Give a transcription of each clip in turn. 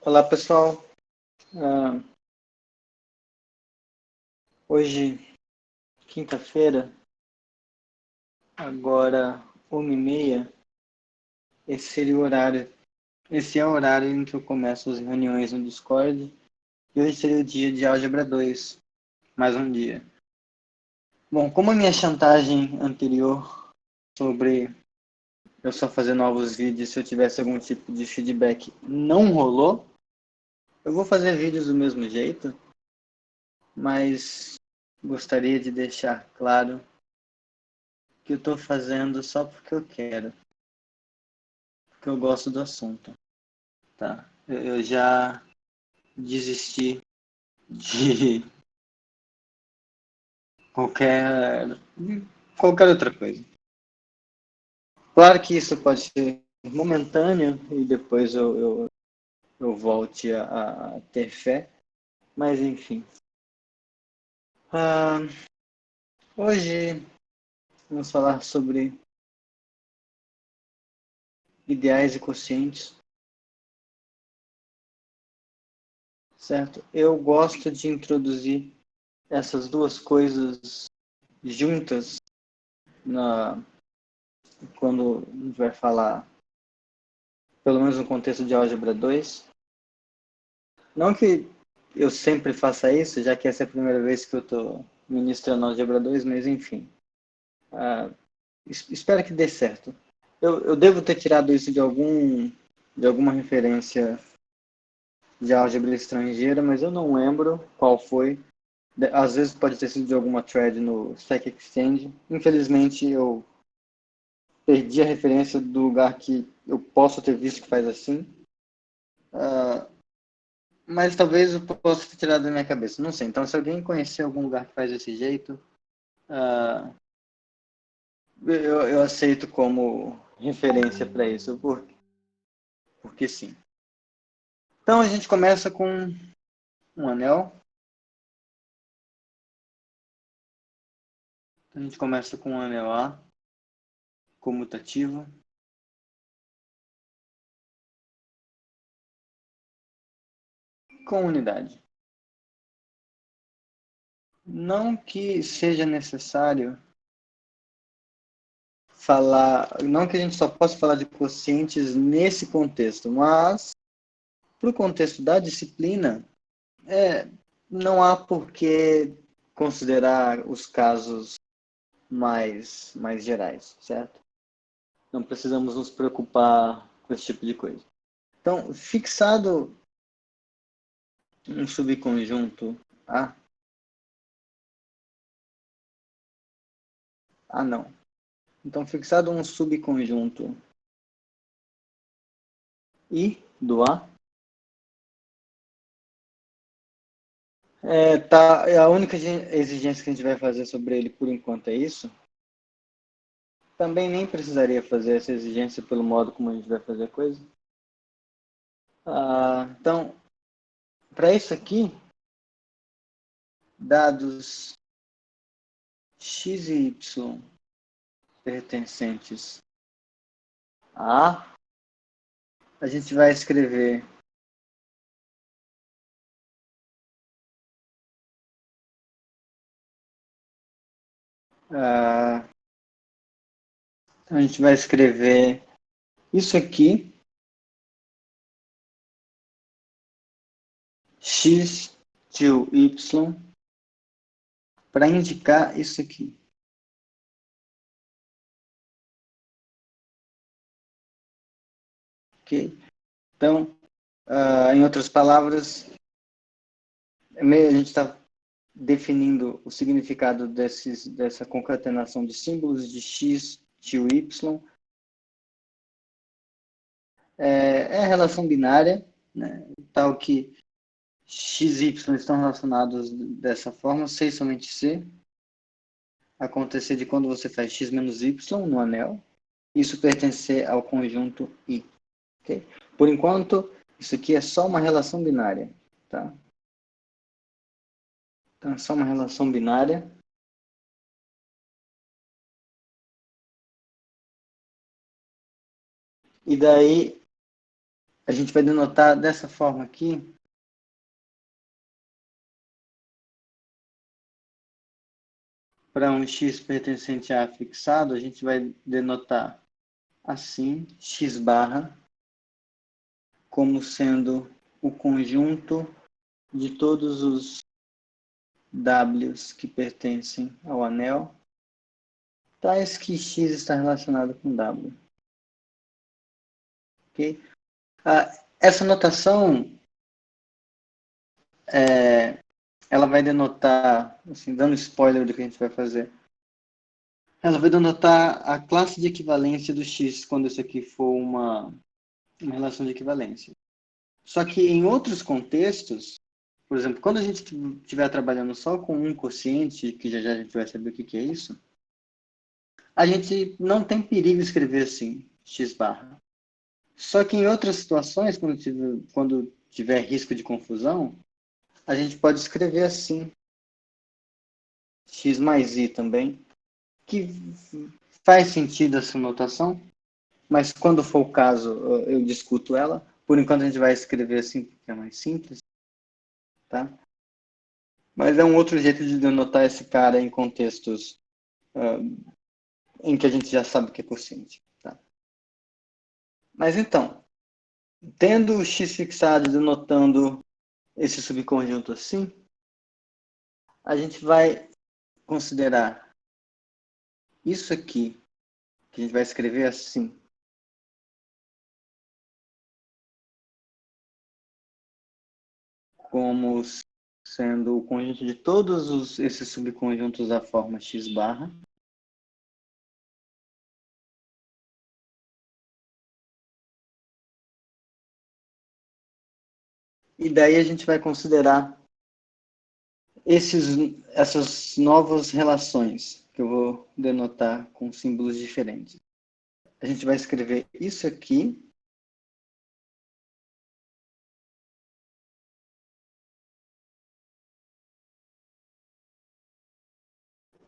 Olá, pessoal. Ah, hoje, quinta-feira, agora 1h30, esse seria o horário. Esse é o horário em que eu começo as reuniões no Discord. E hoje seria o dia de Álgebra 2, mais um dia. Bom, como a minha chantagem anterior sobre eu só fazer novos vídeos se eu tivesse algum tipo de feedback não rolou, eu vou fazer vídeos do mesmo jeito, mas gostaria de deixar claro que eu estou fazendo só porque eu quero, porque eu gosto do assunto, tá? Eu já desisti de qualquer, qualquer outra coisa. Claro que isso pode ser momentâneo e depois eu volte a ter fé, mas enfim. Ah, hoje vamos falar sobre ideais e quocientes, certo? Eu gosto de introduzir essas duas coisas juntas na, quando a gente vai falar, pelo menos no contexto de álgebra 2. Não que eu sempre faça isso, já que essa é a primeira vez que eu estou ministrando álgebra 2, mas enfim. Ah, espero que dê certo. Eu devo ter tirado isso de alguma referência de álgebra estrangeira, mas eu não lembro qual foi. Às vezes pode ter sido de alguma thread no Stack Exchange. Infelizmente eu perdi a referência do lugar que eu posso ter visto que faz assim. Ah, mas talvez eu possa ter tirado da minha cabeça. Não sei. Então, se alguém conhecer algum lugar que faz desse jeito, uh, eu aceito como referência para isso, porque sim. Então, a gente começa com um anel. A gente começa com um anel A, comutativo. Com unidade. Não que seja necessário falar, não que a gente só possa falar de quocientes nesse contexto, mas para o contexto da disciplina, é, não há por que considerar os casos mais gerais, certo? Não precisamos nos preocupar com esse tipo de coisa. Então, fixado um subconjunto A, não. Então, fixado um subconjunto I do A, tá, a única exigência que a gente vai fazer sobre ele por enquanto é isso. Também nem precisaria fazer essa exigência pelo modo como a gente vai fazer a coisa. Então, para isso aqui, dados x e y pertencentes a A, gente vai escrever a gente vai escrever isso aqui, x tio y, para indicar isso aqui. Ok? Então, em outras palavras, a gente está definindo o significado dessa concatenação de símbolos de x, tio y. É a relação binária, né? Tal que x e y estão relacionados dessa forma, C e somente C. Acontecer de quando você faz x menos y no anel, isso pertencer ao conjunto I. Okay? Por enquanto, isso aqui é só uma relação binária. Tá? Então, é só uma relação binária. E daí, a gente vai denotar dessa forma aqui. Para um x pertencente a fixado, a gente vai denotar assim, x barra, como sendo o conjunto de todos os w's que pertencem ao anel, tais que x está relacionado com w. Okay? Essa notação, ela vai denotar, assim, dando spoiler do que a gente vai fazer, ela vai denotar a classe de equivalência do x quando isso aqui for uma relação de equivalência. Só que em outros contextos, por exemplo, quando a gente estiver trabalhando só com um quociente, que já a gente vai saber o que é isso, a gente não tem perigo de escrever assim, x barra. Só que em outras situações, quando tiver risco de confusão, a gente pode escrever assim, x mais i também, que faz sentido essa notação, mas quando for o caso, eu discuto ela. Por enquanto a gente vai escrever assim, porque é mais simples, tá? Mas é um outro jeito de denotar esse cara em contextos em que a gente já sabe que é quociente, tá? Mas então, tendo o x fixado denotando esse subconjunto assim, a gente vai considerar isso aqui, que a gente vai escrever assim, como sendo o conjunto de todos esses subconjuntos da forma x barra. E daí a gente vai considerar essas novas relações, que eu vou denotar com símbolos diferentes. A gente vai escrever isso aqui,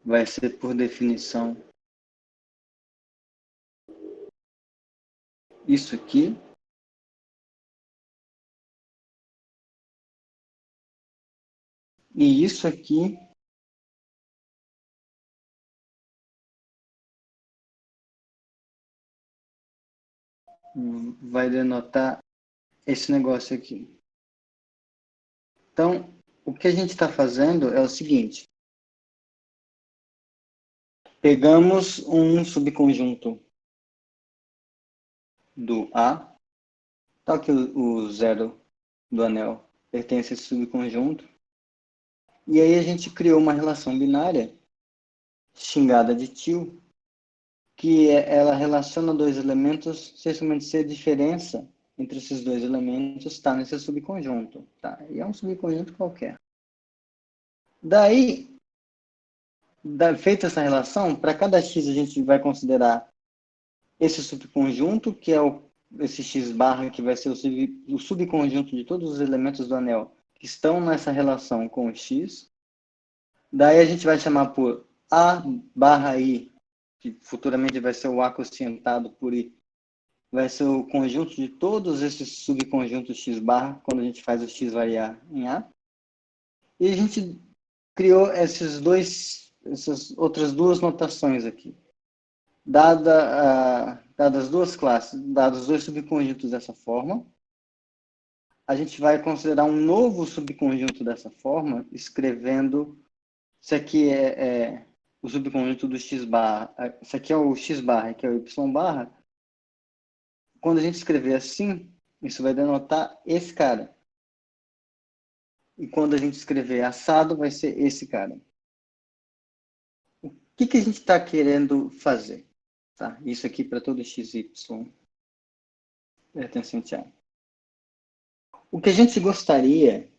vai ser por definição isso aqui, e isso aqui vai denotar esse negócio aqui. Então, o que a gente está fazendo é o seguinte: pegamos um subconjunto do A, tal que o zero do anel pertence a esse subconjunto, e aí a gente criou uma relação binária, xingada de tio, que ela relaciona dois elementos, especialmente se a diferença entre esses dois elementos está nesse subconjunto. Tá? E é um subconjunto qualquer. Daí, feita essa relação, para cada x a gente vai considerar esse subconjunto, que é esse x barra, que vai ser o subconjunto de todos os elementos do anel que estão nessa relação com o x. Daí a gente vai chamar por A barra I, que futuramente vai ser o A quocientado por I, vai ser o conjunto de todos esses subconjuntos x barra, quando a gente faz o x variar em A. E a gente criou essas outras duas notações aqui. Dadas duas classes, dados os dois subconjuntos dessa forma, a gente vai considerar um novo subconjunto dessa forma, escrevendo, isso aqui é o subconjunto do x barra, isso aqui é o x barra, aqui é o y barra. Quando a gente escrever assim, isso vai denotar esse cara. E quando a gente escrever assado, vai ser esse cara. O que a gente está querendo fazer? Tá? Isso aqui para todo x, y pertencente a. O que a gente gostaria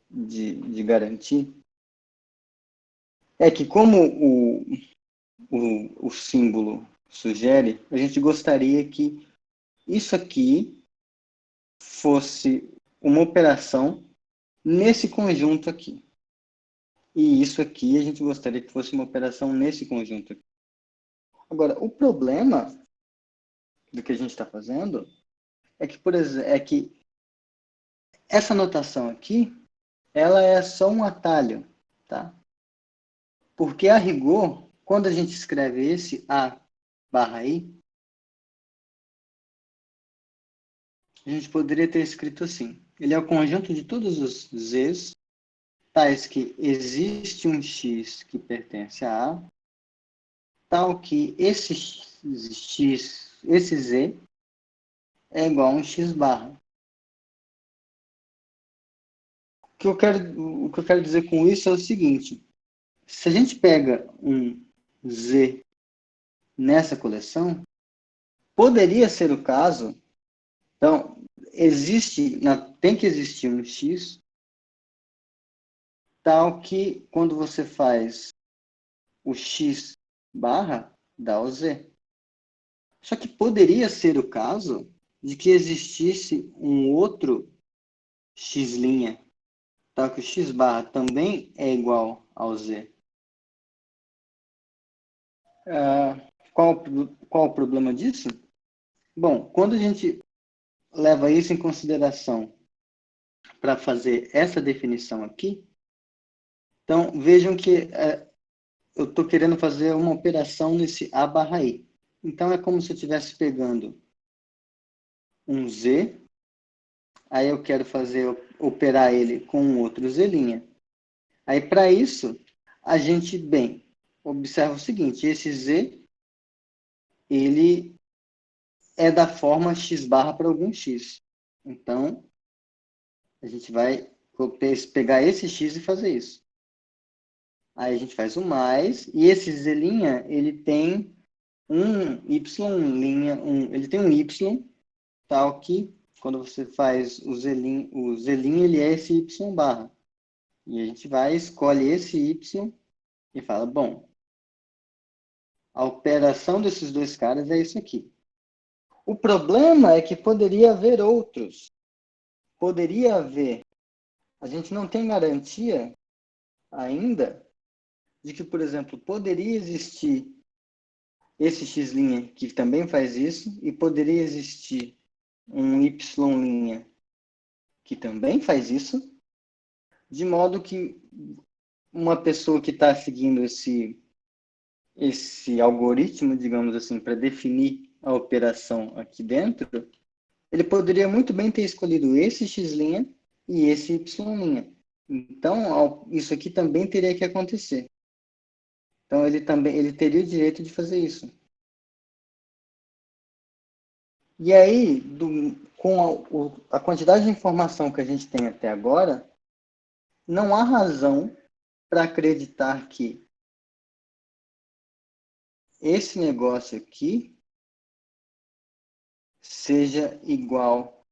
de garantir é que, como o símbolo sugere, a gente gostaria que isso aqui fosse uma operação nesse conjunto aqui. E isso aqui a gente gostaria que fosse uma operação nesse conjunto aqui. Agora, o problema do que a gente está fazendo é que, por exemplo, é que essa notação aqui, ela é só um atalho, tá? Porque, a rigor, quando a gente escreve esse A barra I, a gente poderia ter escrito assim. Ele é o conjunto de todos os Zs, tais que existe um X que pertence a A, tal que esse X, esse Z, é igual a um X barra. O que eu quero dizer com isso é o seguinte. Se a gente pega um Z nessa coleção, poderia ser o caso. Então, tem que existir um X tal que quando você faz o X barra, dá o Z. Só que poderia ser o caso de que existisse um outro X', tal que o X barra também é igual ao Z. Qual o problema disso? Bom, quando a gente leva isso em consideração para fazer essa definição aqui, então vejam que eu estou querendo fazer uma operação nesse A barra I. Então é como se eu estivesse pegando um Z, aí eu quero operar ele com um outro Z'. Aí para isso, a gente, observa o seguinte, esse Z, ele é da forma X barra para algum X. Então, a gente vai pegar esse X e fazer isso. Aí a gente faz o mais, e esse Z', ele tem um Y', ele tem um Y, tal que quando você faz o Z', ele é esse Y barra. E a gente vai, escolhe esse Y e fala, bom, a operação desses dois caras é isso aqui. O problema é que poderia haver outros. Poderia haver. A gente não tem garantia ainda de que, por exemplo, poderia existir esse X' que também faz isso e poderia existir um Y' que também faz isso, de modo que uma pessoa que está seguindo esse algoritmo, digamos assim, para definir a operação aqui dentro, ele poderia muito bem ter escolhido esse X' e esse Y'. Então, isso aqui também teria que acontecer. Então, ele teria o direito de fazer isso. E aí, com a quantidade de informação que a gente tem até agora, não há razão para acreditar que esse negócio aqui seja igual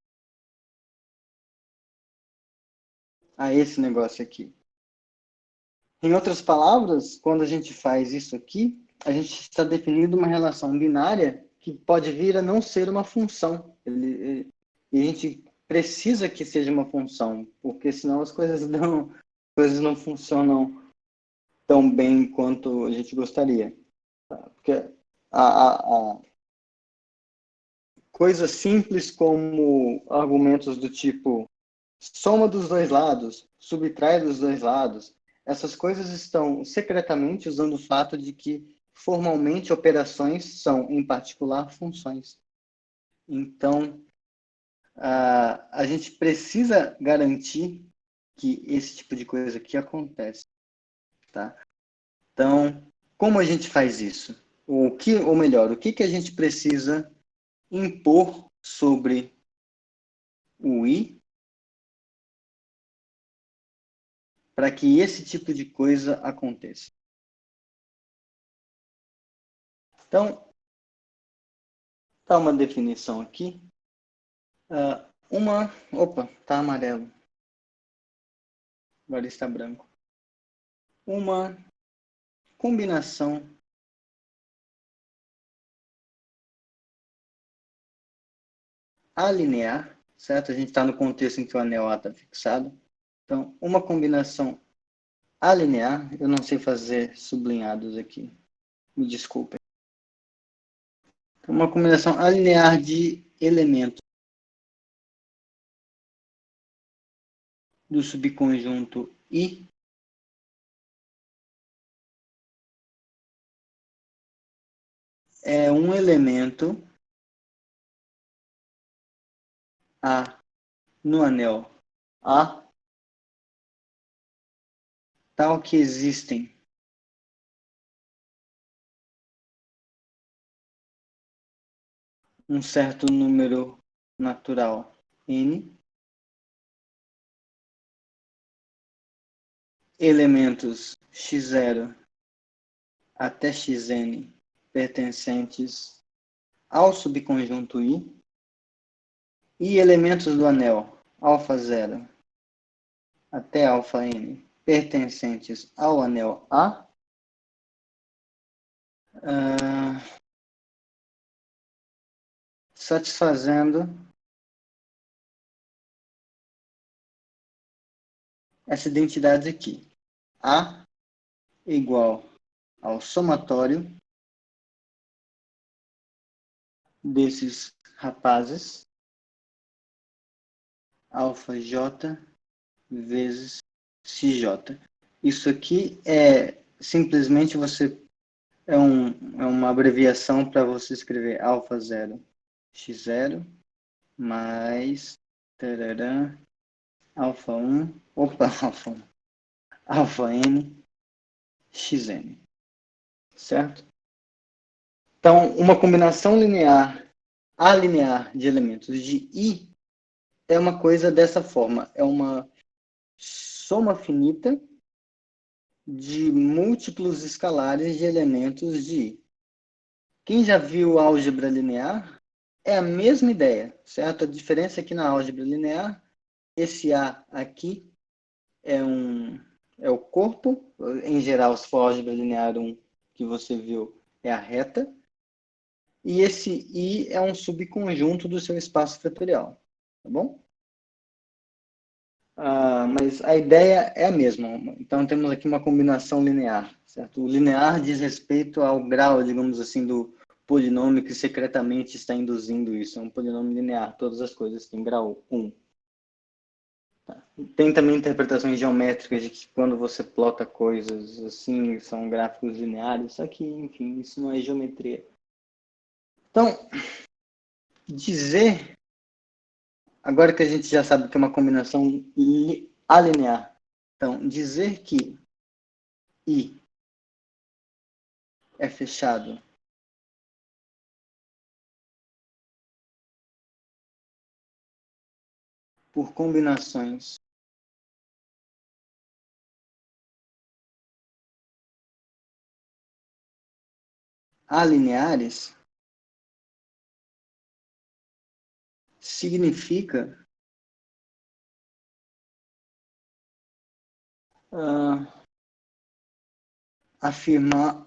a esse negócio aqui. Em outras palavras, quando a gente faz isso aqui, a gente está definindo uma relação binária que pode vir a não ser uma função. E a gente precisa que seja uma função, porque senão as coisas não funcionam tão bem quanto a gente gostaria. Porque a coisas simples como argumentos do tipo soma dos dois lados, subtrai dos dois lados, essas coisas estão secretamente usando o fato de que formalmente operações são, em particular, funções. Então, a gente precisa garantir que esse tipo de coisa aqui acontece, tá? Então, como a gente faz isso? Ou melhor, o que a gente precisa impor sobre o I para que esse tipo de coisa aconteça? Então, tá uma definição aqui. Opa, tá amarelo. Agora está branco. Uma combinação alinear, certo? A gente está no contexto em que o anel A está fixado. Então, uma combinação alinear, eu não sei fazer sublinhados aqui, me desculpem. Uma combinação alinear de elementos do subconjunto I é um elemento A no anel A, tal que existem um certo número natural N, elementos x0 até xn pertencentes ao subconjunto I e elementos do anel α0 até αn pertencentes ao anel A, satisfazendo essa identidade aqui. A igual ao somatório desses rapazes, αj vezes xj. Isso aqui é simplesmente é uma abreviação para você escrever α0 x0 mais tararã, α1, opa, α1, αn xn, certo? Então, uma combinação linear, alinear de elementos de I é uma coisa dessa forma, é uma soma finita de múltiplos escalares de elementos de I. Quem já viu álgebra linear é a mesma ideia, certo? A diferença é que na álgebra linear, esse A aqui é o corpo, em geral, se for álgebra linear 1 que você viu, é a reta, e esse I é um subconjunto do seu espaço vetorial, tá bom? Mas a ideia é a mesma. Então, temos aqui uma combinação linear, certo? O linear diz respeito ao grau, digamos assim, do polinômio que secretamente está induzindo isso. É um polinômio linear, todas as coisas têm grau 1. Tá? Tem também interpretações geométricas de que quando você plota coisas assim, são gráficos lineares, só que, enfim, isso não é geometria. Então, dizer, agora que a gente já sabe que é uma combinação alinear, então, dizer que I é fechado por combinações alineares significa afirmar,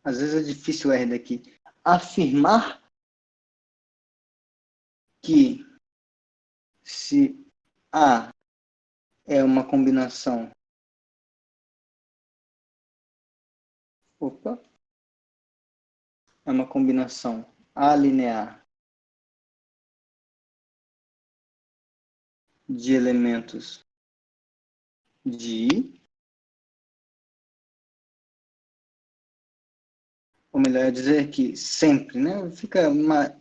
às vezes é difícil R daqui, afirmar que se A é uma combinação, opa, é uma combinação alinear de elementos de I, ou melhor dizer que sempre, né?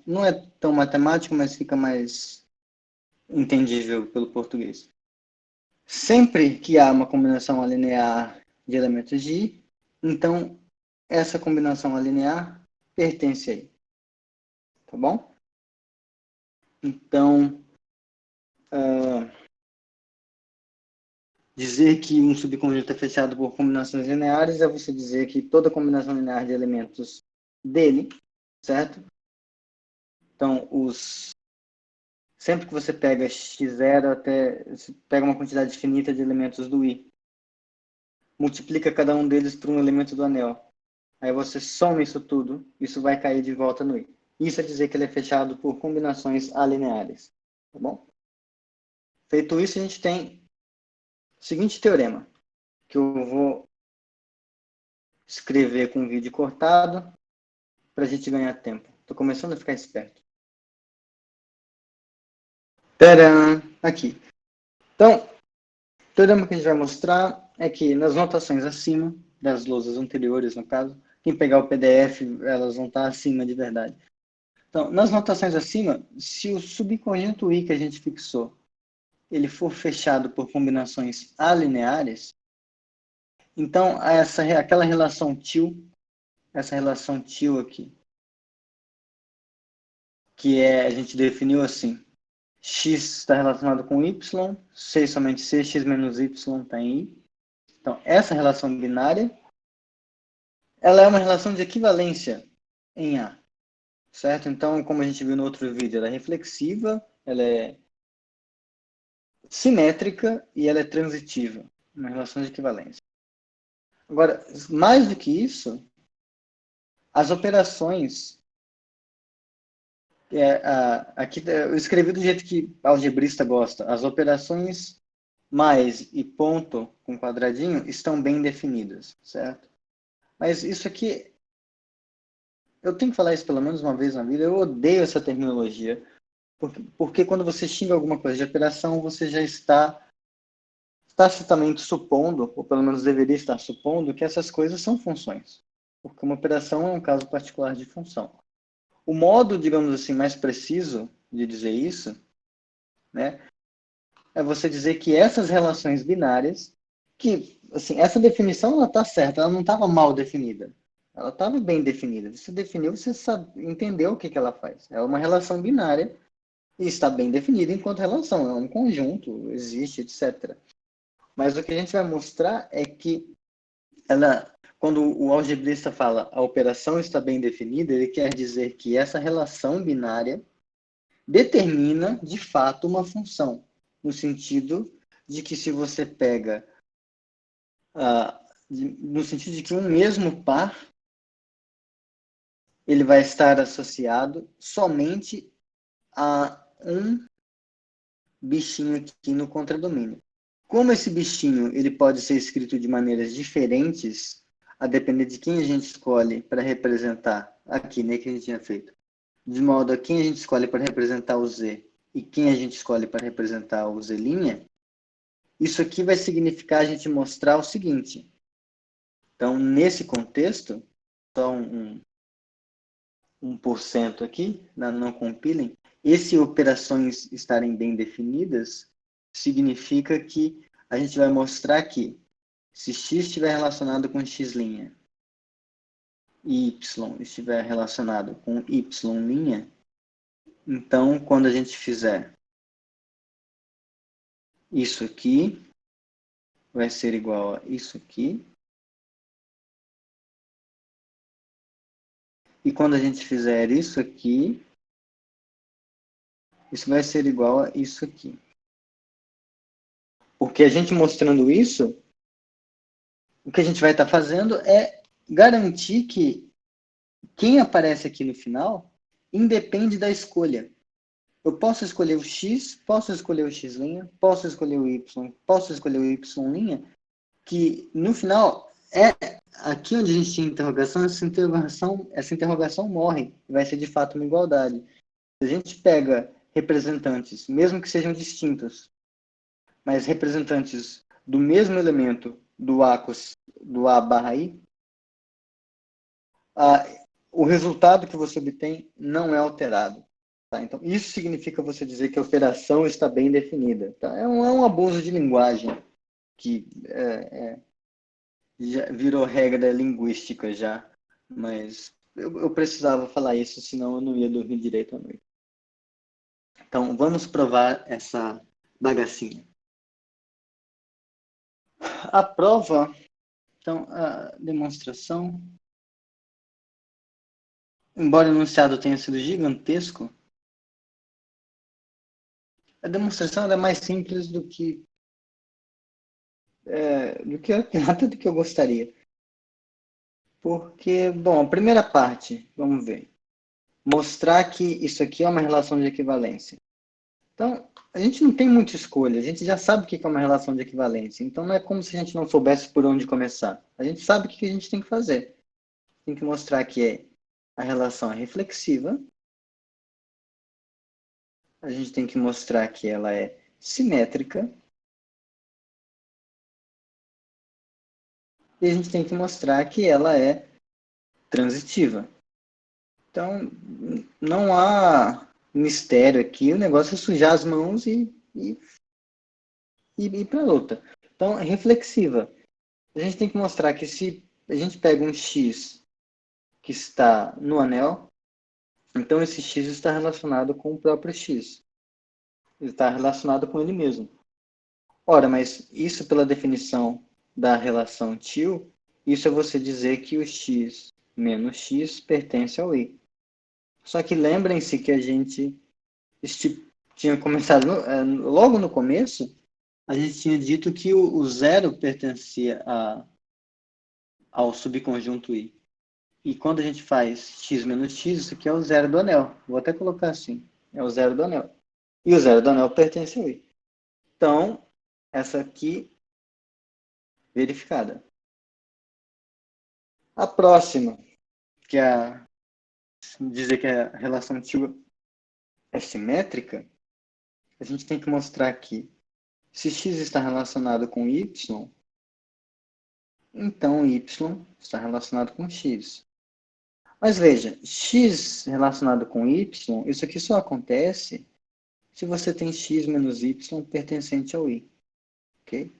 Não é tão matemático, mas fica mais entendível pelo português. Sempre que há uma combinação alinear de elementos de I, então essa combinação alinear pertence a I. Tá bom? Então, dizer que um subconjunto é fechado por combinações lineares é você dizer que toda combinação linear de elementos dele, certo? Então, sempre que você pega x0 até... Você pega uma quantidade finita de elementos do I, multiplica cada um deles por um elemento do anel. Aí você soma isso tudo, isso vai cair de volta no I. Isso é dizer que ele é fechado por combinações alineares. Tá bom? Feito isso, a gente tem o seguinte teorema, que eu vou escrever com o vídeo cortado para a gente ganhar tempo. Estou começando a ficar esperto. Tcharam! aqui. Então, o teorema que a gente vai mostrar é que nas notações acima, das lousas anteriores, no caso, quem pegar o PDF, elas vão estar acima de verdade. Então, nas notações acima, se o subconjunto I que a gente fixou, ele for fechado por combinações alineares, então aquela relação til, essa relação til aqui, que a gente definiu assim, x está relacionado com y, c somente c, x menos y está em i. Então, essa relação binária, ela é uma relação de equivalência em A, certo? Então, como a gente viu no outro vídeo, ela é reflexiva, ela é simétrica e ela é transitiva, uma relação de equivalência. Agora, mais do que isso, as operações, aqui eu escrevi do jeito que o algebrista gosta, as operações mais e ponto com quadradinho estão bem definidas, certo? Mas isso aqui, eu tenho que falar isso pelo menos uma vez na vida, eu odeio essa terminologia, porque quando você xinga alguma coisa de operação, você já está tacitamente supondo, ou pelo menos deveria estar supondo, que essas coisas são funções. Porque uma operação é um caso particular de função. O modo, digamos assim, mais preciso de dizer isso, né, é você dizer que essas relações binárias, que, assim, essa definição, ela está certa, ela não estava mal definida. Ela estava bem definida. Você definiu, você entendeu o que ela faz. É uma relação binária e está bem definida enquanto relação. É um conjunto, existe, etc. Mas o que a gente vai mostrar é que quando o algebrista fala a operação está bem definida, ele quer dizer que essa relação binária determina, de fato, uma função. No sentido de que se você pega... no sentido de que um mesmo par ele vai estar associado somente a um bichinho aqui no contradomínio. Como esse bichinho ele pode ser escrito de maneiras diferentes, a depender de quem a gente escolhe para representar aqui, né, que a gente tinha feito. De modo a quem a gente escolhe para representar o Z e quem a gente escolhe para representar o Z', isso aqui vai significar a gente mostrar o seguinte. Então, nesse contexto, só um 1% aqui, não compilem, esse operações estarem bem definidas, significa que a gente vai mostrar que se x estiver relacionado com x' e y estiver relacionado com y', então, quando a gente fizer isso aqui, vai ser igual a isso aqui. E quando a gente fizer isso aqui, isso vai ser igual a isso aqui. Porque a gente mostrando isso, o que a gente vai estar fazendo é garantir que quem aparece aqui no final independe da escolha. Eu posso escolher o x, posso escolher o x', posso escolher o y, posso escolher o y', que no final é aqui onde a gente tinha interrogação, essa interrogação morre, vai ser de fato uma igualdade. Se a gente pega representantes, mesmo que sejam distintos, mas representantes do mesmo elemento do A barra I, o resultado que você obtém não é alterado. Tá? Então, isso significa você dizer que a operação está bem definida. Tá? É um abuso de linguagem que já virou regra linguística já, mas eu precisava falar isso, senão eu não ia dormir direito à noite. Então, vamos provar essa bagacinha. A prova, então, a demonstração, embora o enunciado tenha sido gigantesco, a demonstração é mais simples do que nada do que eu gostaria. Porque, bom, a primeira parte, vamos ver. Mostrar que isso aqui é uma relação de equivalência. Então, a gente não tem muita escolha, a gente já sabe o que é uma relação de equivalência. Então, não é como se a gente não soubesse por onde começar. A gente sabe o que a gente tem que fazer. Tem que mostrar que a relação é reflexiva. A gente tem que mostrar que ela é simétrica, e a gente tem que mostrar que ela é transitiva. Então, não há mistério aqui, o negócio é sujar as mãos e ir para a luta. Então, é reflexiva. A gente tem que mostrar que se a gente pega um X que está no anel, então esse X está relacionado com o próprio X. Ele está relacionado com ele mesmo. Ora, mas isso pela definição da relação tio, isso é você dizer que o X menos X pertence ao Y. Só que lembrem-se que a gente tinha começado, logo no começo, a gente tinha dito que o zero pertencia ao subconjunto I. E quando a gente faz x menos x, isso aqui é o zero do anel. Vou até colocar assim. É o zero do anel. E o zero do anel pertence ao I. Então, essa aqui, verificada. A próxima, que é dizer que a relação antiga é simétrica, a gente tem que mostrar que se x está relacionado com y, então y está relacionado com x. Mas veja, x relacionado com y, isso aqui só acontece se você tem x menos y pertencente ao i. Ok?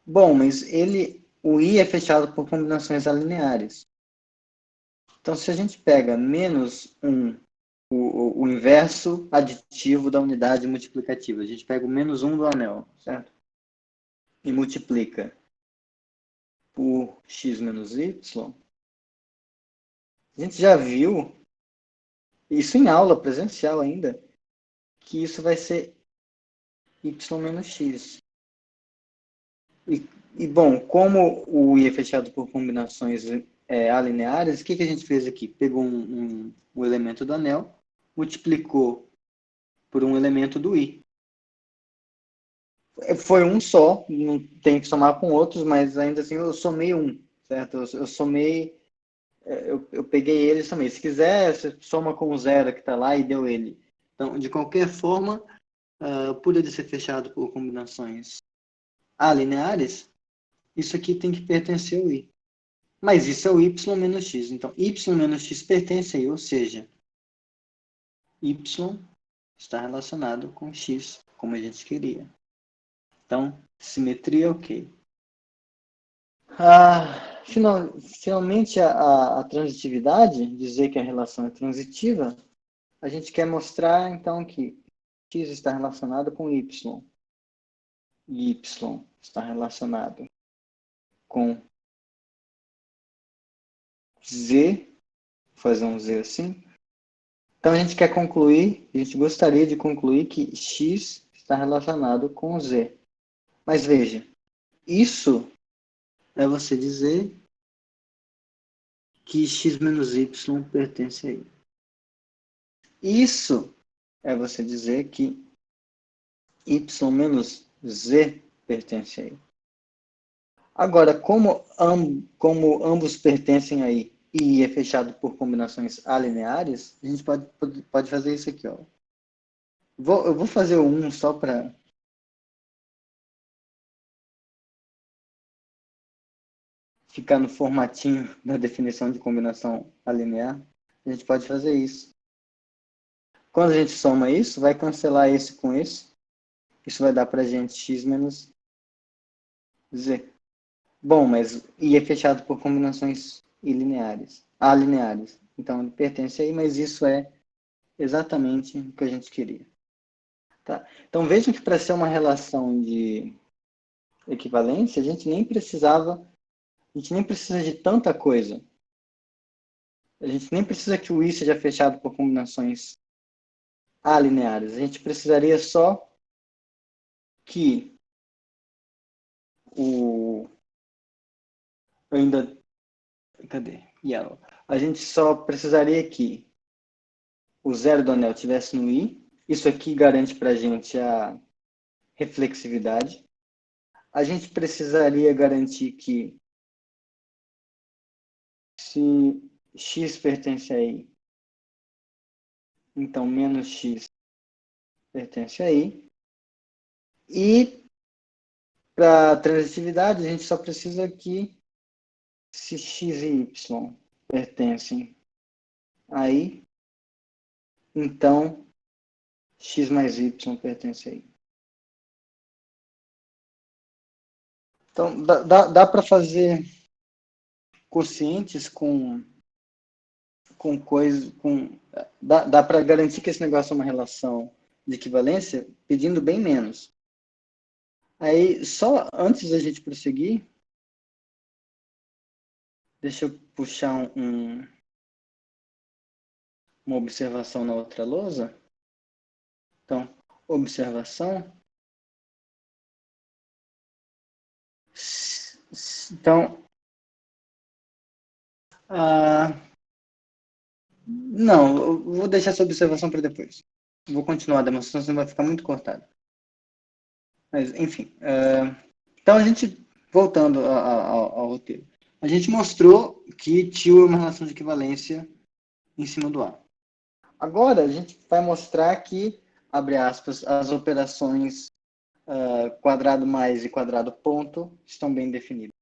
Bom, mas o i é fechado por combinações alineares. Então, se a gente pega menos 1, o inverso aditivo da unidade multiplicativa, a gente pega o menos 1 do anel, certo? E multiplica por x menos y, a gente já viu, isso em aula presencial ainda, que isso vai ser y menos x. Bom, como o i é fechado por combinações alineares, o que a gente fez aqui? Pegou um elemento do anel, multiplicou por um elemento do i. Foi um só, não tem que somar com outros, mas ainda assim eu somei um, certo? Eu somei, eu peguei ele e somei. Se quiser, você soma com o zero que está lá e deu ele. Então, de qualquer forma, por ele ser fechado por combinações alineares, isso aqui tem que pertencer ao i. Mas isso é o y menos x. Então, y menos x pertence a i, ou seja, y está relacionado com x, como a gente queria. Então, simetria ok. Finalmente, a transitividade, dizer que a relação é transitiva, a gente quer mostrar, então, que x está relacionado com y. E y está relacionado com z, vou fazer um z assim. Então, a gente quer concluir, a gente gostaria de concluir que x está relacionado com z. Mas veja, isso é você dizer que x menos y pertence a y. Isso é você dizer que y menos z pertence a y. Agora, como ambos pertencem a y e é fechado por combinações alineares, a gente pode fazer isso aqui. Ó. Eu vou fazer o 1 só para ficar no formatinho da definição de combinação alinear. A gente pode fazer isso. Quando a gente soma isso, vai cancelar esse com esse. Isso vai dar para a gente x menos z. Bom, mas I é fechado por combinações alineares. Então, ele pertence aí, mas isso é exatamente o que a gente queria. Tá? Então, vejam que para ser uma relação de equivalência, a gente nem precisa de tanta coisa. A gente nem precisa que o I seja fechado por combinações alineares. A gente precisaria só que o... ainda... Cadê? Yellow. A gente só precisaria que o zero do anel tivesse no I. Isso aqui garante para a gente a reflexividade. A gente precisaria garantir que se x pertence a I, então menos x pertence a I. E para transitividade, a gente só precisa que se x e y pertencem aí, então x mais y pertence aí. Então, dá para fazer quocientes com coisas. Dá para garantir que esse negócio é uma relação de equivalência pedindo bem menos. Aí, só antes da gente prosseguir, deixa eu puxar uma observação na outra lousa. Então, observação. Então, não, eu vou deixar essa observação para depois. Vou continuar a demonstração, senão vai ficar muito cortado. Mas, enfim. Então, a gente, voltando ao roteiro. A gente mostrou que tio é uma relação de equivalência em cima do A. Agora, a gente vai mostrar que, abre aspas, as operações quadrado mais e quadrado ponto estão bem definidas.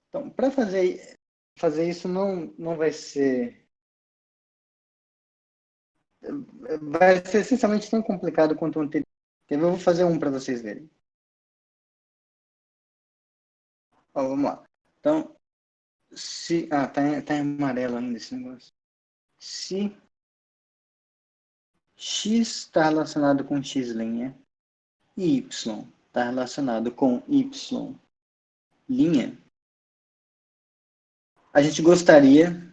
Então, para fazer isso não vai ser... Vai ser essencialmente tão complicado quanto o anterior. Eu vou fazer um para vocês verem. Ó, vamos lá. Então, se... tá em amarelo ainda esse negócio. Se x está relacionado com x' e y está relacionado com y', a gente gostaríamos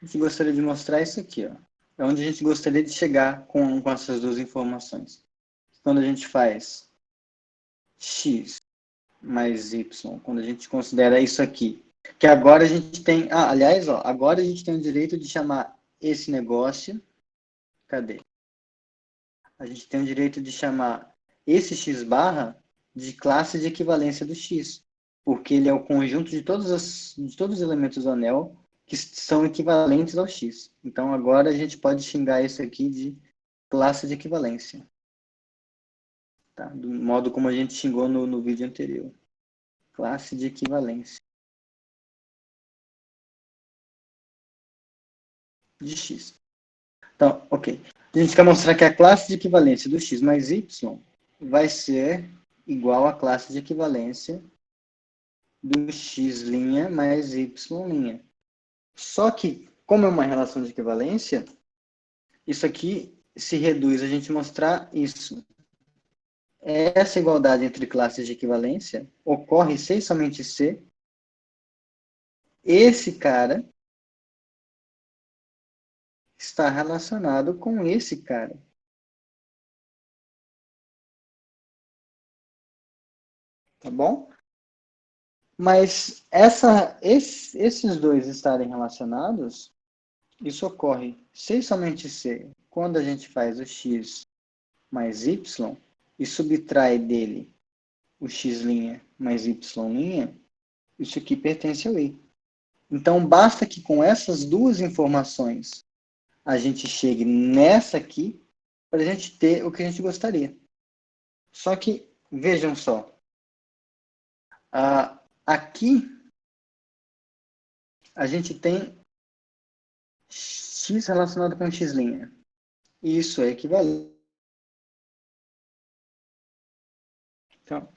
a gente gostaria de mostrar isso aqui, ó. É onde a gente gostaria de chegar com essas duas informações. Quando a gente faz x mais y, quando a gente considera isso aqui, que agora a gente tem... aliás, ó, agora a gente tem o direito de chamar esse negócio... Cadê? A gente tem o direito de chamar esse x barra de classe de equivalência do x, porque ele é o conjunto de todos os elementos do anel que são equivalentes ao x. Então, agora a gente pode xingar isso aqui de classe de equivalência. Tá? Do modo como a gente xingou no vídeo anterior. Classe de equivalência de x. Então, ok. A gente quer mostrar que a classe de equivalência do x mais y vai ser igual à classe de equivalência do x' mais y'. Só que, como é uma relação de equivalência, isso aqui se reduz a gente mostrar isso. Essa igualdade entre classes de equivalência ocorre se e somente se esse cara está relacionado com esse cara. Tá bom? Mas esses dois estarem relacionados, isso ocorre se e somente se quando a gente faz o x mais y e subtrai dele o x' mais y', isso aqui pertence ao i. Então, basta que com essas duas informações a gente chegue nessa aqui para a gente ter o que a gente gostaria. Só que, vejam só, aqui a gente tem x relacionado com x'. Isso é equivalente. Então,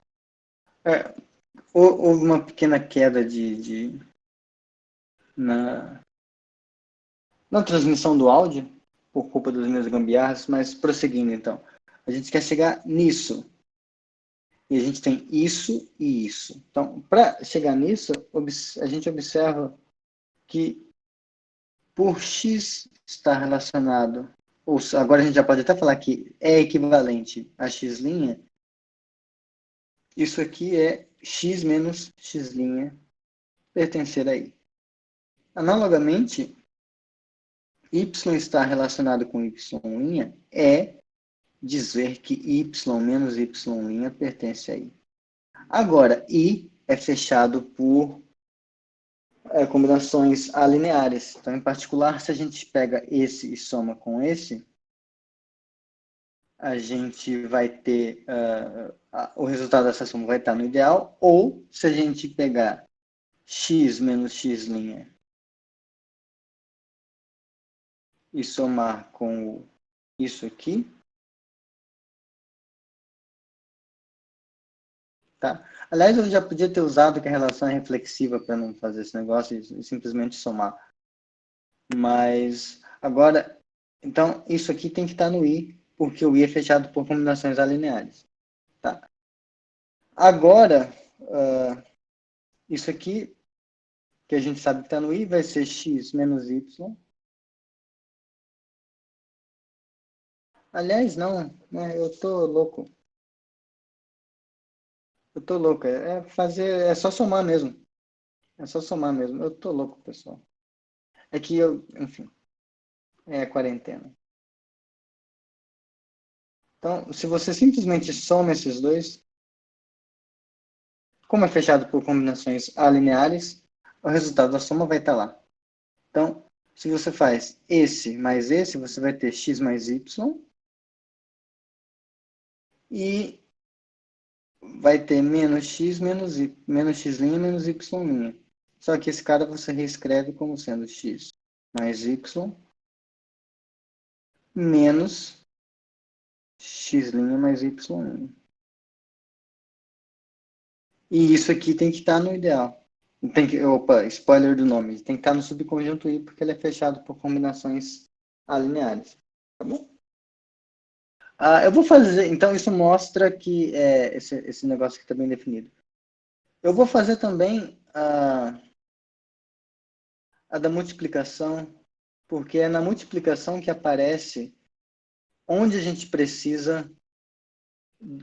houve uma pequena queda na transmissão do áudio, por culpa dos meus gambiarras, mas prosseguindo então. A gente quer chegar nisso. E a gente tem isso e isso. Então, para chegar nisso, a gente observa que por x estar relacionado, ou agora a gente já pode até falar que é equivalente a x', isso aqui é x menos x' pertencer a i. Analogamente, y estar relacionado com y' é dizer que y menos y' pertence a i. Agora, i é fechado por combinações alineares. Então, em particular, se a gente pega esse e soma com esse, a gente vai ter o resultado dessa soma vai estar no ideal, ou se a gente pegar x menos x' e somar com isso aqui, tá? Aliás, eu já podia ter usado que a relação é reflexiva para não fazer esse negócio e simplesmente somar. Mas agora, então, isso aqui tem que estar no i, porque o i é fechado por combinações alineares. Tá? Agora, isso aqui, que a gente sabe que está no i, vai ser x menos y. Aliás, não, né? Eu tô louco. Eu tô louco. É só somar mesmo. É só somar mesmo. Eu tô louco, pessoal. É que eu, enfim, é quarentena. Então, se você simplesmente soma esses dois, como é fechado por combinações alineares, o resultado da soma vai estar lá. Então, se você faz esse mais esse, você vai ter x mais y e vai ter menos x menos y, menos x' menos y'. Só que esse cara você reescreve como sendo x mais y menos x' mais y'. E isso aqui tem que estar no ideal. Opa, spoiler do nome. Tem que estar no subconjunto I porque ele é fechado por combinações alineares. Tá bom? Eu vou fazer, então isso mostra que esse negócio aqui está bem definido. Eu vou fazer também a da multiplicação, porque é na multiplicação que aparece onde a gente precisa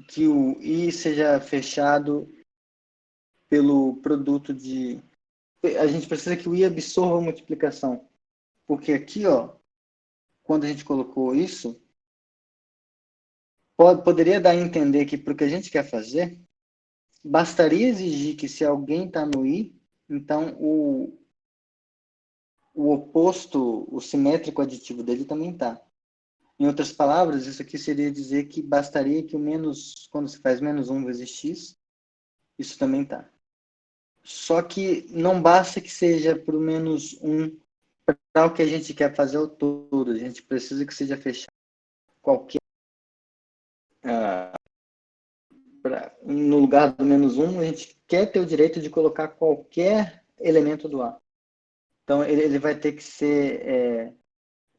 que o I seja fechado pelo produto de... A gente precisa que o I absorva a multiplicação. Porque aqui, ó, quando a gente colocou isso, poderia dar a entender que para o que a gente quer fazer, bastaria exigir que se alguém está no I, então o oposto, o simétrico aditivo dele também está. Em outras palavras, isso aqui seria dizer que bastaria que o menos, quando se faz menos 1 vezes x, isso também está. Só que não basta que seja para o menos 1 para o que a gente quer fazer ao todo. A gente precisa que seja fechado qualquer... no lugar do menos 1, a gente quer ter o direito de colocar qualquer elemento do A. Então, ele vai ter que ser...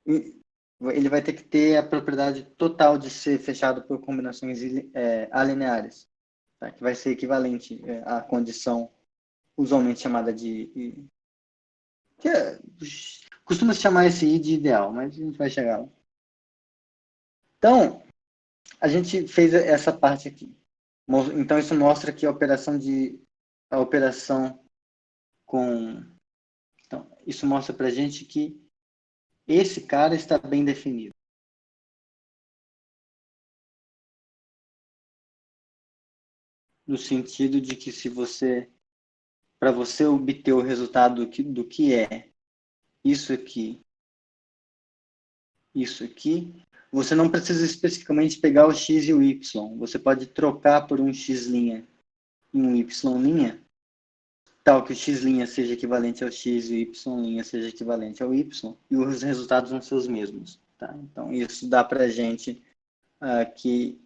ele vai ter que ter a propriedade total de ser fechado por combinações alineares, tá? Que vai ser equivalente à condição usualmente chamada de... Que costuma se chamar esse I de ideal, mas a gente vai chegar lá. Então, a gente fez essa parte aqui. Então, isso mostra que a operação com... Então, isso mostra para a gente que esse cara está bem definido. No sentido de que se você... Para você obter o resultado do que é isso aqui, você não precisa especificamente pegar o x e o y. Você pode trocar por um x' e um y', tal que o x' seja equivalente ao x e o y' seja equivalente ao y, e os resultados vão ser os mesmos. Tá? Então, isso dá para a gente que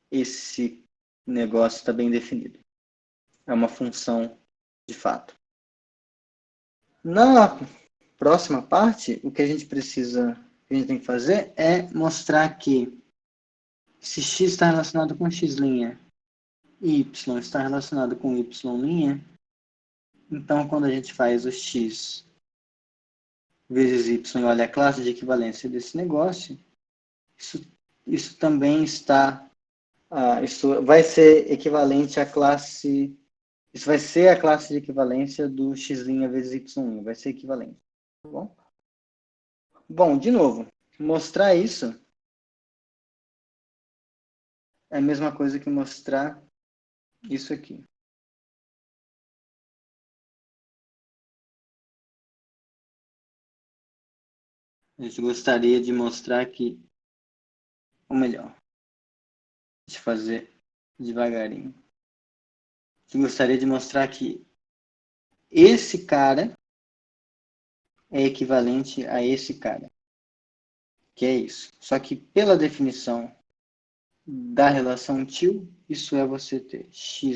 esse negócio está bem definido. É uma função de fato. Na próxima parte, o que a gente tem que fazer é mostrar que se x está relacionado com x' e y está relacionado com y', então quando a gente faz o x vezes y e olha a classe de equivalência desse negócio, isso também está... isso vai ser equivalente à classe... Isso vai ser a classe de equivalência do x' vezes y', vai ser equivalente. Tá bom? Bom, de novo, mostrar isso é a mesma coisa que mostrar isso aqui. A gente gostaria de mostrar que, ou melhor, deixa eu fazer devagarinho. A gente gostaria de mostrar que esse cara é equivalente a esse cara, que é isso. Só que pela definição da relação til, isso é você ter xy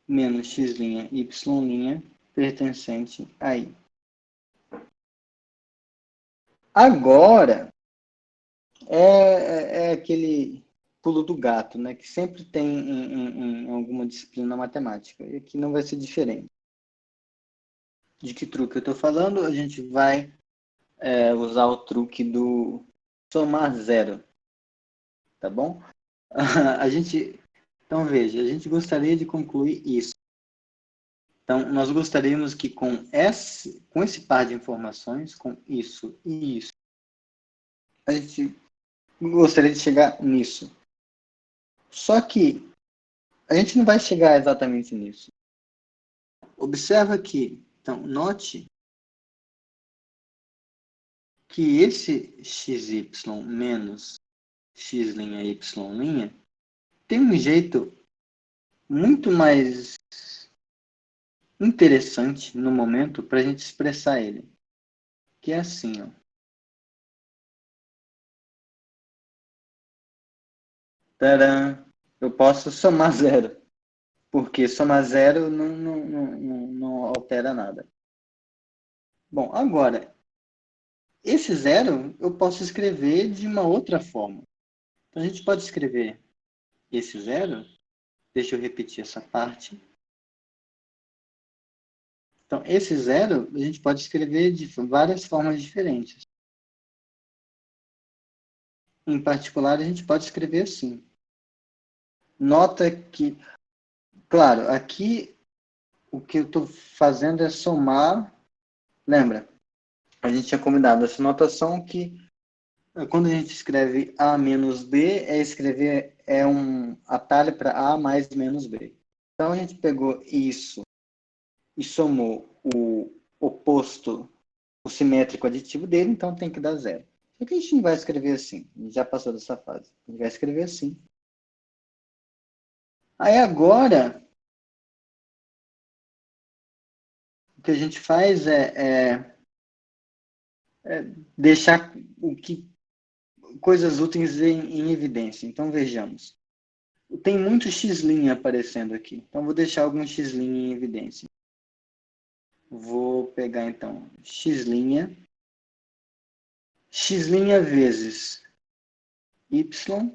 menos x' y' pertencente a i. Agora, é aquele pulo do gato, né, que sempre tem em alguma disciplina matemática, e aqui não vai ser diferente. De que truque eu estou falando? A gente vai usar o truque do somar zero, tá bom? Então veja, a gente gostaria de concluir isso. Então, nós gostaríamos que com esse par de informações, com isso e isso, a gente gostaria de chegar nisso. Só que a gente não vai chegar exatamente nisso. Observa que, então, note que esse xy menos x' y' tem um jeito muito mais interessante no momento para a gente expressar ele, que é assim, ó. Tcharam! Eu posso somar zero, porque somar zero não altera nada. Bom, agora, esse zero eu posso escrever de uma outra forma. Então, a gente pode escrever esse zero, deixa eu repetir essa parte. Então, esse zero a gente pode escrever de várias formas diferentes. Em particular, a gente pode escrever assim. Nota que, claro, aqui o que eu estou fazendo é somar. Lembra? A gente tinha combinado essa notação que quando a gente escreve A menos B, é um atalho para A mais menos B. Então a gente pegou isso e somou o oposto, o simétrico aditivo dele, então tem que dar zero. Só que a gente não vai escrever assim, a gente já passou dessa fase. A gente vai escrever assim. Aí agora, o que a gente faz é deixar coisas úteis em evidência. Então vejamos. Tem muito x' aparecendo aqui. Então vou deixar algum x' em evidência. Vou pegar então x', x' vezes y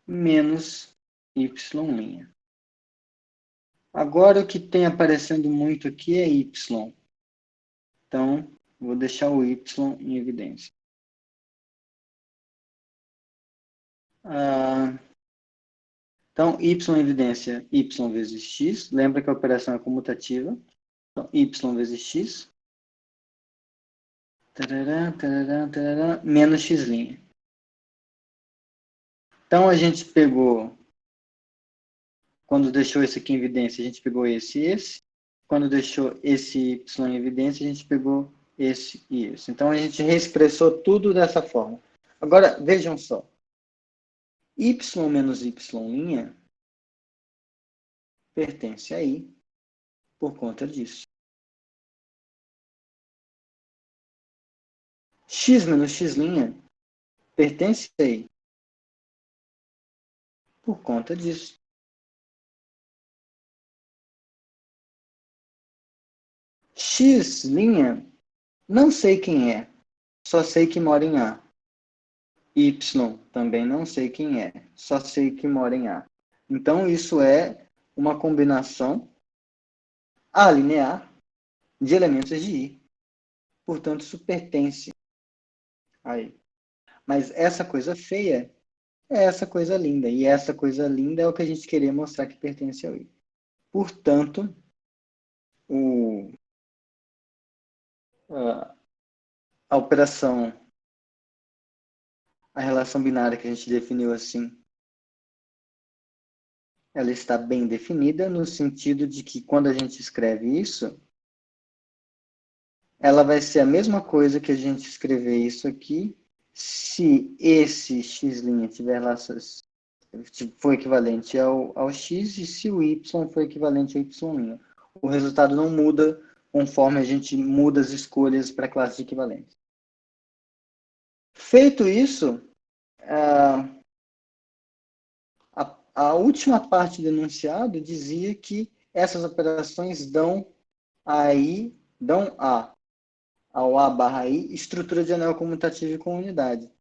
menos y'. Agora o que tem aparecendo muito aqui é y. Então vou deixar o y em evidência. Então, y em evidência, y vezes x. Lembra que a operação é comutativa. Então, y vezes x. Tarará, tarará, tarará, menos x'. Então, a gente pegou, quando deixou esse aqui em evidência, a gente pegou esse e esse. Quando deixou esse y em evidência, a gente pegou esse e esse. Então, a gente reexpressou tudo dessa forma. Agora, vejam só. Y menos y' pertence a i por conta disso. X menos x' pertence a i por conta disso. X', não sei quem é, só sei que mora em A. Y, também não sei quem é, só sei que mora em A. Então, isso é uma combinação alinear de elementos de I. Portanto, isso pertence a I. Mas essa coisa feia é essa coisa linda. E essa coisa linda é o que a gente queria mostrar que pertence ao I. Portanto, a operação, a relação binária que a gente definiu assim, ela está bem definida no sentido de que quando a gente escreve isso, ela vai ser a mesma coisa que a gente escrever isso aqui, se esse x' tiver lá, for equivalente ao x, e se o y for equivalente ao y'. O resultado não muda conforme a gente muda as escolhas para a classe de equivalência. Feito isso, a última parte do enunciado dizia que essas operações dão ao A barra I, estrutura de anel comutativo e com unidade.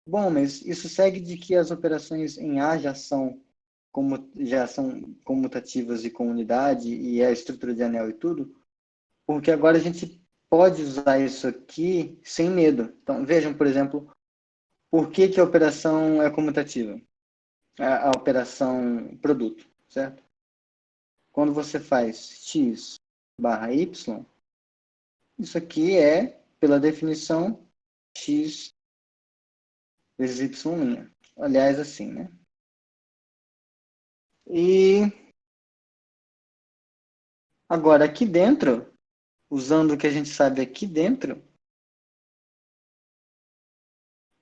Bom, mas isso segue de que as operações em A já são comutativas e com unidade, e é a estrutura de anel e tudo, porque agora a gente pode usar isso aqui sem medo. Então, vejam, por exemplo, por que a operação é comutativa? A operação produto, certo? Quando você faz x barra y, isso aqui é, pela definição, x vezes y'. Aliás, assim, né? E agora, aqui dentro, usando o que a gente sabe aqui dentro,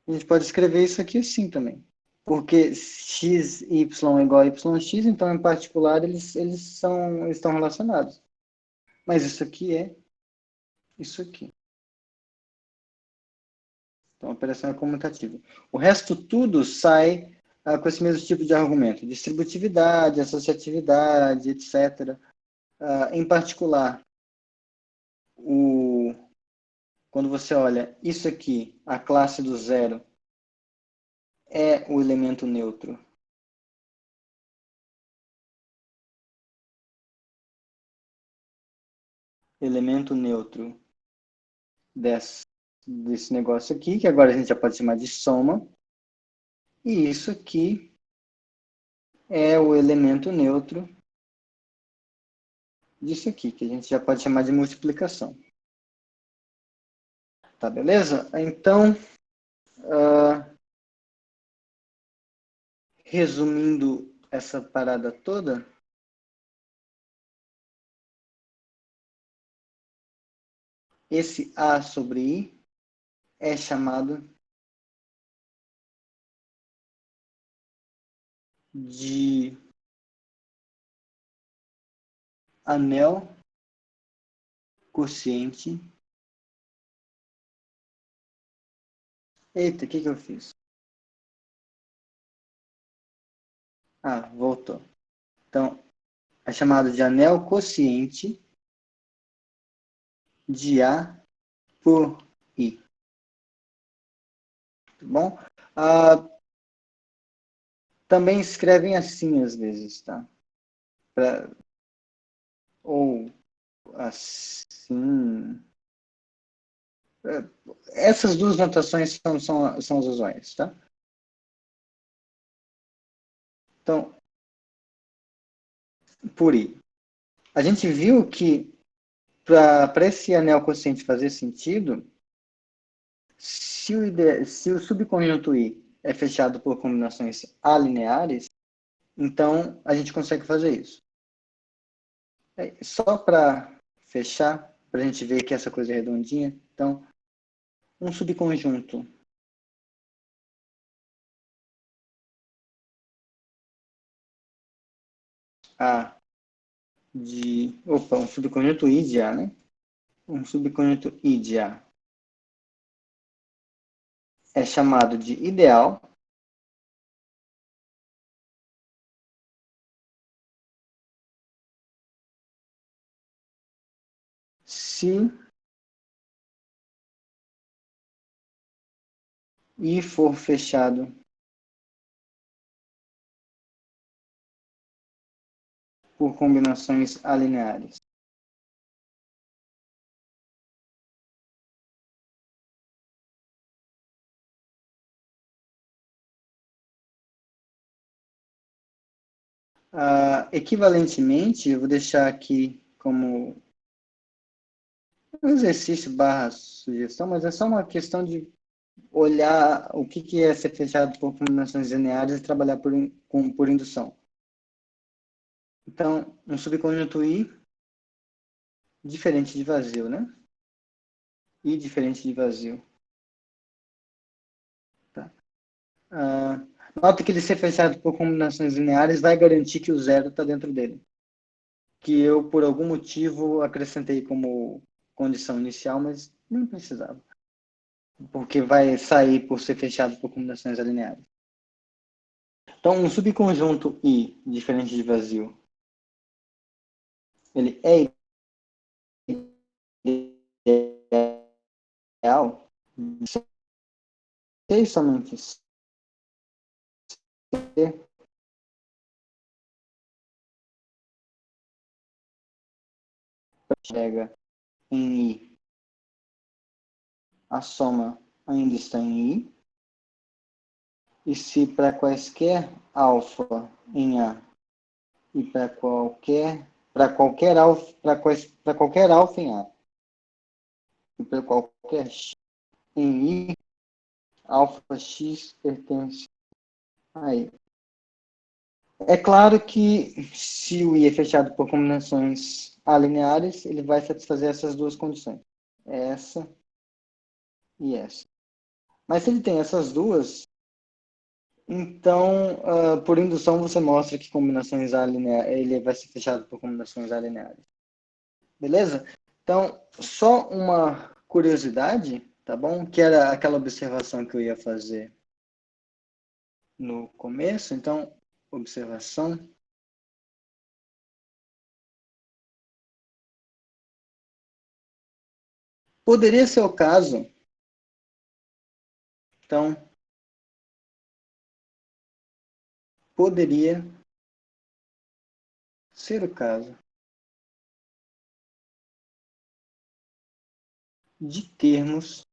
a gente pode escrever isso aqui assim também. Porque x, y é igual a yx, então, em particular, eles estão relacionados. Mas isso aqui é isso aqui. Então, a operação é comutativa. O resto tudo sai com esse mesmo tipo de argumento. Distributividade, associatividade, etc. Em particular, quando você olha isso aqui, a classe do zero é o elemento neutro. Elemento neutro desse negócio aqui, que agora a gente já pode chamar de soma. E isso aqui é o elemento neutro disso aqui, que a gente já pode chamar de multiplicação. Tá, beleza? Então, resumindo essa parada toda, esse A sobre I é chamado de anel quociente. Eita, o que eu fiz? Voltou. Então, é chamado de anel quociente de A por I. Tá bom? Também escrevem assim às vezes, tá? Ou assim. Essas duas notações são as usuais, tá? Então, por I. A gente viu que para esse anel quociente fazer sentido, se o subconjunto I é fechado por combinações alineares, então a gente consegue fazer isso. Só para fechar, para a gente ver que essa coisa é redondinha, então, um subconjunto A um subconjunto I de A, né? Um subconjunto I de A é chamado de ideal se I for fechado por combinações alineares. Equivalentemente, eu vou deixar aqui como um exercício barra sugestão, mas é só uma questão de olhar o que é ser fechado por combinações lineares e trabalhar por indução. Então, um subconjunto I diferente de vazio, né? e diferente de vazio. Tá? Nota que ele ser fechado por combinações lineares vai garantir que o zero está dentro dele. Que eu, por algum motivo, acrescentei como condição inicial, mas não precisava. Porque vai sair por ser fechado por combinações lineares. Então, um subconjunto I diferente de vazio, ele é ideal? Se somente C chega em I, a soma ainda está em I, e se para quaisquer alfa em A e para qualquer alfa em A e para qualquer x em I, alfa x pertence a I. É claro que se o I é fechado por combinações alineares, ele vai satisfazer essas duas condições. Essa e essa. Mas se ele tem essas duas, então, por indução, você mostra que combinações alineares, ele vai ser fechado por combinações alineares. Beleza? Então, só uma curiosidade, tá bom? Que era aquela observação que eu ia fazer no começo. Então, observação. Poderia ser o caso, então, poderia ser o caso de termos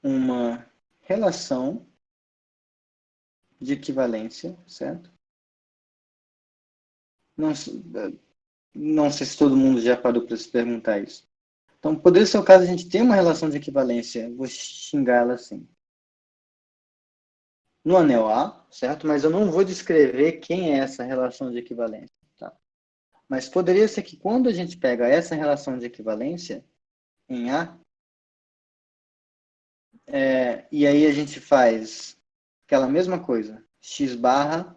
uma relação de equivalência, certo? Não, não sei se todo mundo já parou para se perguntar isso. Então, poderia ser o caso de a gente ter uma relação de equivalência, vou xingá-la assim, no anel A, certo? Mas eu não vou descrever quem é essa relação de equivalência, tá? Mas poderia ser que quando a gente pega essa relação de equivalência em A, e aí a gente faz aquela mesma coisa, x barra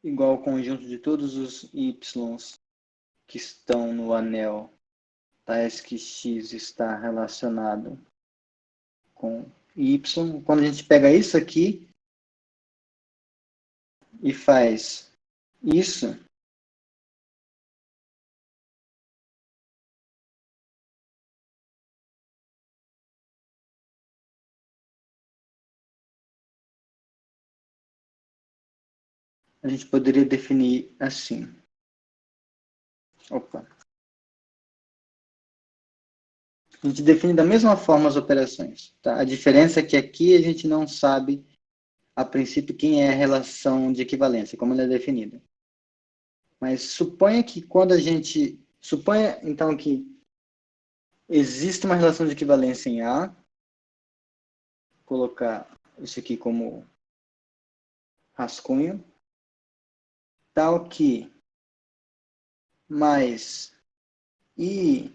igual ao conjunto de todos os y's que estão no anel, tais que x está relacionado com y. Quando a gente pega isso aqui e faz isso, a gente poderia definir assim. Opa. A gente define da mesma forma as operações. Tá? A diferença é que aqui a gente não sabe, a princípio, quem é a relação de equivalência, como ela é definida. Mas suponha que quando a gente... Suponha, então, que existe uma relação de equivalência em A, vou colocar isso aqui como rascunho, tal que mais I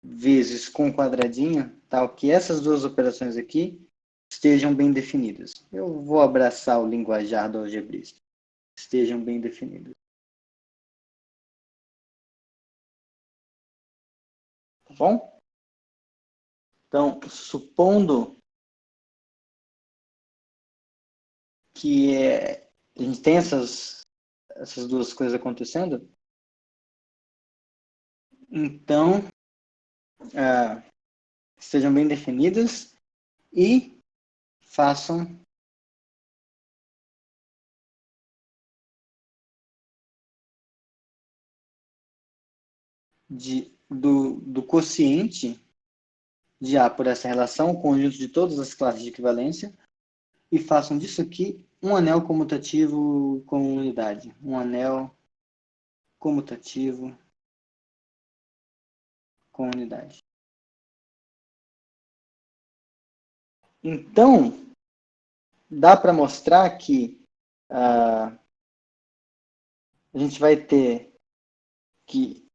vezes com quadradinho, tal que essas duas operações aqui estejam bem definidas. Eu vou abraçar o linguajar do algebrista. Estejam bem definidas. Tá bom? Então, supondo que a gente tem essas duas coisas acontecendo, então estejam bem definidas e façam do quociente de A por essa relação, o conjunto de todas as classes de equivalência, e façam disso aqui um anel comutativo com unidade. Um anel comutativo com unidade. Então, dá para mostrar que a gente vai ter que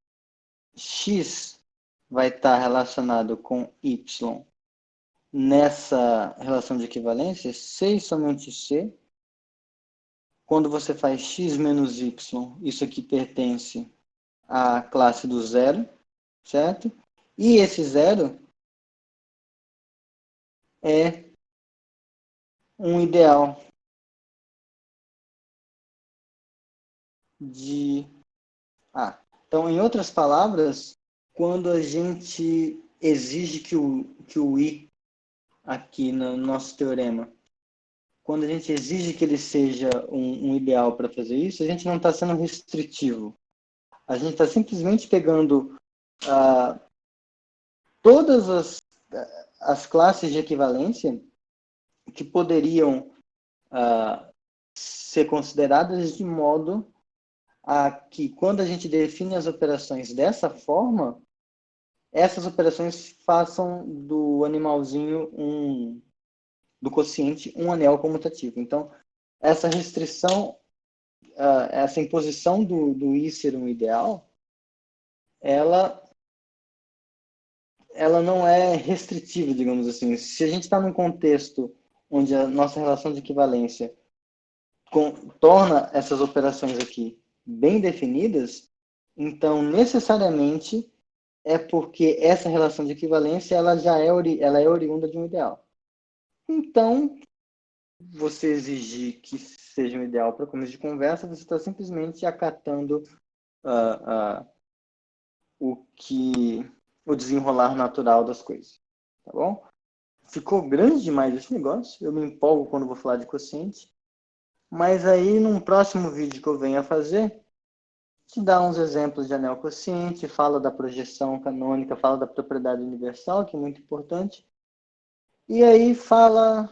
x vai estar relacionado com y nessa relação de equivalência, C e somente C. Quando você faz x menos y, isso aqui pertence à classe do zero, certo? E esse zero é um ideal de A. Então, em outras palavras, quando a gente exige que o I, aqui no nosso teorema, quando a gente exige que ele seja um ideal para fazer isso, a gente não está sendo restritivo. A gente está simplesmente pegando todas as classes de equivalência que poderiam ser consideradas de modo a que, quando a gente define as operações dessa forma, essas operações façam do animalzinho do quociente um anel comutativo. Então, essa restrição, essa imposição do I ser um ideal, ela não é restritiva, digamos assim. Se a gente está num contexto onde a nossa relação de equivalência torna essas operações aqui bem definidas, então, necessariamente, é porque essa relação de equivalência ela já ela é oriunda de um ideal. Então, você exigir que seja um ideal para começo de conversa, você está simplesmente acatando o desenrolar natural das coisas. Tá bom? Ficou grande demais esse negócio. Eu me empolgo quando vou falar de quociente. Mas aí, num próximo vídeo que eu venho a fazer, te dá uns exemplos de anel quociente, fala da projeção canônica, fala da propriedade universal, que é muito importante. E aí fala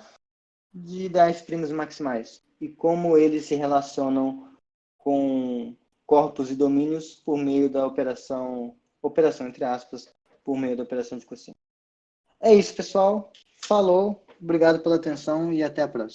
de ideais primos maximais e como eles se relacionam com corpos e domínios por meio da operação entre aspas, por meio da operação de quociente. É isso, pessoal. Falou, obrigado pela atenção e até a próxima.